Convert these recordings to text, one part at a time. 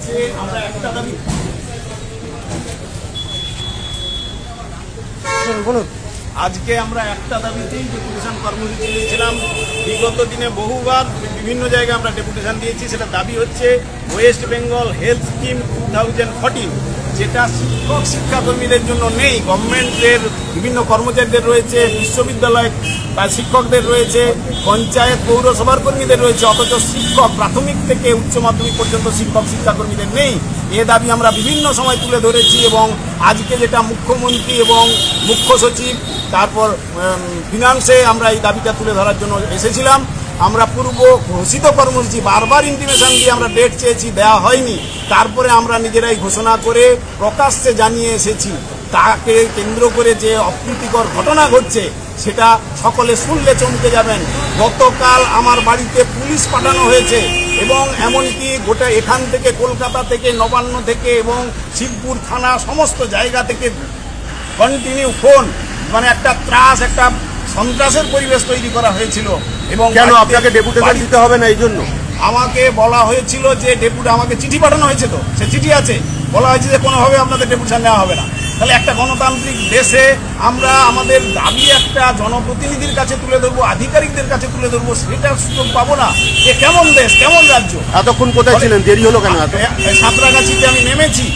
হচ্ছে আমরা একটা দাবি আজকে আমরা একটা দাবিতেই ডেপুটেশন কর্মসূচি দিয়েছিলাম। বিগত দিনে বহুবার বিভিন্ন জায়গায় আমরা ডেপুটেশন দিয়েছি। সেটা দাবি হচ্ছে ওয়েস্ট বেঙ্গল হেলথ স্কিম 2014, যেটা শিক্ষক শিক্ষাকর্মীদের জন্য নেই। গভর্নমেন্টের বিভিন্ন কর্মচারীদের রয়েছে, বিশ্ববিদ্যালয় বা শিক্ষকদের রয়েছে, পঞ্চায়েত পৌরসভার কর্মীদের রয়েছে, অথচ শিক্ষক প্রাথমিক থেকে উচ্চ মাধ্যমিক পর্যন্ত শিক্ষক শিক্ষাকর্মীদের নেই। এ দাবি আমরা বিভিন্ন সময় তুলে ধরেছি এবং আজকে যেটা মুখ্যমন্ত্রী এবং মুখ্য সচিব তারপর ফিনান্সে আমরা এই দাবিটা তুলে ধরার জন্য এসেছিলাম। আমরা পূর্ব ঘোষিত কর্মসূচি বারবার ইন্টিমেশন দিয়ে আমরা ডেট চেয়েছি, দেওয়া হয়নি। তারপরে আমরা নিজেরাই ঘোষণা করে প্রকাশ্যে জানিয়ে এসেছি। তাকে কেন্দ্র করে যে অপ্রীতিকর ঘটনা ঘটছে সেটা সকলে শুনলে চমকে যাবেন। গতকাল আমার বাড়িতে পুলিশ পাঠানো হয়েছে এবং এমনকি গোটা এখান থেকে কলকাতা থেকে নবান্ন থেকে এবং শিবপুর থানা সমস্ত জায়গা থেকে কন্টিনিউ ফোন, মানে একটা ত্রাস, একটা সন্ত্রাসের পরিবেশ তৈরি করা হয়েছিল। এবং কেন আপনাকে ডেপুটেশন দিতে হবে না? এই জন্য আমাকে বলা হয়েছিল যে আমাকে চিঠি পাঠানো হয়েছে, তো সে চিঠি আছে, বলা হয়েছে যে কোনোভাবে আপনাদের ডেপুটেশন নেওয়া হবে না। তাহলে একটা গণতান্ত্রিক দেশে আমরা আমাদের দাবি একটা জনপ্রতিনিধির কাছে তুলে ধরবো, আধিকারিকদের কাছে তুলে ধরবো, সেটার সুযোগ পাবো না। এ কেমন দেশ, কেমন রাজ্য? এতক্ষণ কোথায় ছিলেন? দেরি হলো কেন? সাঁতরাগাছিতে আমি নেমেছি,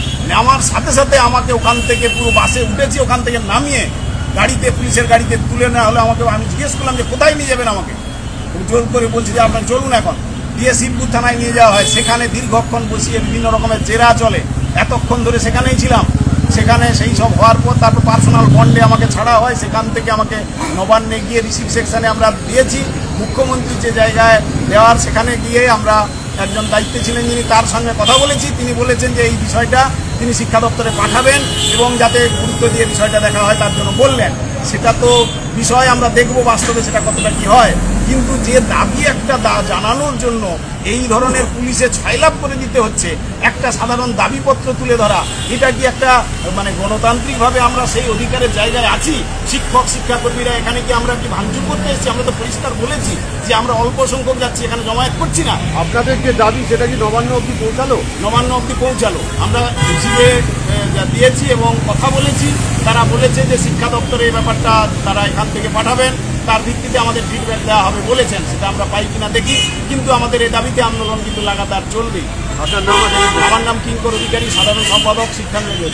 আমার সাথে সাথে আমাকে ওখান থেকে পুরো বাসে উঠেছি, ওখান থেকে নামিয়ে গাড়িতে পুলিশের গাড়িতে তুলে নেওয়া হলে আমাকে, আমি জিজ্ঞেস করলাম যে কোথায় নিয়ে যাবেন আমাকে, জোর করে বলছি যে আপনার চলুন এখন। দিয়ে শিবপুর থানায় নিয়ে যাওয়া হয়, সেখানে দীর্ঘক্ষণ বসিয়ে বিভিন্ন রকমের জেরা চলে। এতক্ষণ ধরে সেখানেই ছিলাম। সেখানে সেই সব হওয়ার পর তারপর পার্সোনাল বন্ডে আমাকে ছাড়া হয়। সেখান থেকে আমাকে নবান্নে গিয়ে রিসিভ সেকশনে আমরা দিয়েছি। মুখ্যমন্ত্রী যে জায়গায় দেওয়ার সেখানে গিয়ে আমরা একজন দায়িত্বে ছিলেন যিনি, তার সঙ্গে কথা বলেছি। তিনি বলেছেন যে এই বিষয়টা তিনি শিক্ষা দপ্তরে পাঠাবেন এবং যাতে গুরুত্ব দিয়ে বিষয়টা দেখা হয় তার জন্য বললেন। সেটা তো বিষয় আমরা দেখব বাস্তবে সেটা কতটা কি হয়। কিন্তু যে দাবি একটা জানানোর জন্য এই ধরনের পুলিশে ছয়লাভ করে দিতে হচ্ছে, একটা সাধারণ দাবিপত্র তুলে ধরা, এটা কি একটা মানে গণতান্ত্রিকভাবে আমরা সেই অধিকারের জায়গায় আছি? শিক্ষক শিক্ষাকর্মীরা এখানে কি আমরা কি ভাঙচুর করতে এসেছি? আমরা তো পরিষ্কার বলেছি যে আমরা অল্প সংখ্যক যাচ্ছি, এখানে জমায়েত করছি না। আপনাদের যে দাবি সেটা কি নবান্ন অবধি পৌঁছালো? নবান্ন অবধি পৌঁছালো। আমরা রিসিভে দিয়েছি এবং কথা বলেছি। তারা বলেছে যে শিক্ষা দপ্তরে এই ব্যাপারটা তারা এখান থেকে পাঠাবেন, তার ভিত্তিতে আমাদের ফিডব্যাক দেওয়া হবে বলেছেন। সেটা আমরা পাই কিনা দেখি, কিন্তু আমাদের এই দাবিতে আন্দোলন কিন্তু লাগাতার চলবেই। আপনার নাম? আমার নাম কিঙ্কর অধিকারী, সাধারণ সম্পাদক শিক্ষানগর।